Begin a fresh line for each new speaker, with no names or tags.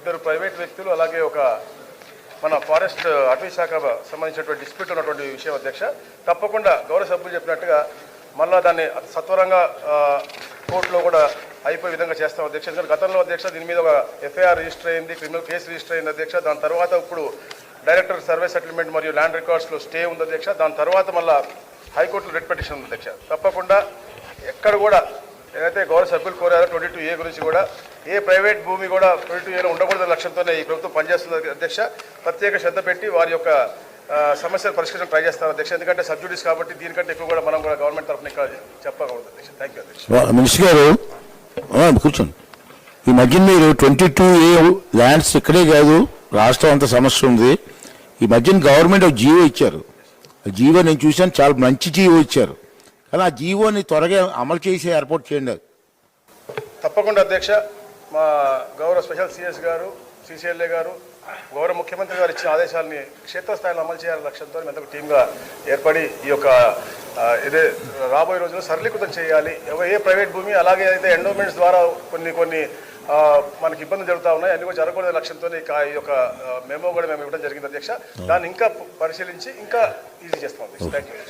ఇద్దరు ప్రైవేట్ వ్యక్తులు అలాగే ఒక మన ఫారెస్ట్ అటవీ శాఖ సంబంధించినటువంటి డిస్ప్యూట్ ఉన్నటువంటి విషయం అధ్యక్ష. తప్పకుండా గౌరవ సభ్యులు చెప్పినట్టుగా మళ్ళా దాన్ని సత్వరంగా కోర్టులో కూడా అయిపోయే విధంగా చేస్తాం అధ్యక్ష. ఎందుకంటే గతంలో అధ్యక్ష దీని మీద ఒక ఎఫ్ఐఆర్ రిజిస్టర్ అయింది, క్రిమినల్ కేసు రిజిస్టర్ అయింది అధ్యక్ష. దాని తర్వాత ఇప్పుడు డైరెక్టర్ సర్వే సెటిల్మెంట్ మరియు ల్యాండ్ రికార్డ్స్లో స్టే ఉంది అధ్యక్ష. దాని తర్వాత మళ్ళీ హైకోర్టులో రిట్ పిటిషన్ ఉంది అధ్యక్ష. తప్పకుండా ఎక్కడ కూడా ఏదైతే గౌరవ సభ్యులు కోరారో 22A గురించి కూడా ఏ ప్రైవేట్ భూమి కూడా 22Aలో ఉండకూడదనే లక్ష్యంతోనే ఈ ప్రభుత్వం పనిచేస్తుంది అధ్యక్ష. ప్రత్యేక శ్రద్ధ పెట్టి వారి యొక్క సమస్యలు పరిష్కరించడం ట్రై చేస్తారు అధ్యక్ష. ఎందుకంటే సబ్జుడిస్ కాబట్టి దీనికంటే ఎక్కువ కూడా మనం కూడా గవర్నమెంట్ తరఫున ఇక్కడ చెప్పకూడదు అధ్యక్ష. థ్యాంక్ యూ అధ్యక్ష.
మినిస్టర్ గారు కూర్చోండి. ఈ మధ్య మీరు 22A ల్యాండ్స్ ఇక్కడే కాదు రాష్ట్రం అంతా సమస్య ఉంది. ఈ మధ్యన గవర్నమెంట్ ఒక జీవో ఇచ్చారు. ఆ జీవో నేను చూశాను, చాలా మంచి జీవో ఇచ్చారు. కానీ ఆ జీవోని త్వరగా అమలు చేసి ఏర్పాటు చేయండి.
తప్పకుండా అధ్యక్ష. మా గౌరవ స్పెషల్ సిఎస్ గారు, సిసిఎల్ఏ గారు, గౌరవ ముఖ్యమంత్రి గారు ఇచ్చిన ఆదేశాలని క్షేత్రస్థాయిలో అమలు చేయాలనే లక్ష్యంతో మేము టీమ్గా ఏర్పడి ఈ యొక్క ఇదే రాబోయే రోజుల్లో సరళీకృతం చేయాలి. ఏ ప్రైవేట్ భూమి అలాగే అయితే ఎండోమెంట్స్ ద్వారా కొన్ని మనకి ఇబ్బందులు జరుగుతూ ఉన్నాయి, అన్ని కూడా జరగకూడదు లక్ష్యంతో ఈ యొక్క మెమో కూడా మేము ఇవ్వడం జరిగింది అధ్యక్ష. దాన్ని ఇంకా పరిశీలించి ఇంకా ఈజీ చేస్తాం అధ్యక్ష. Thank you.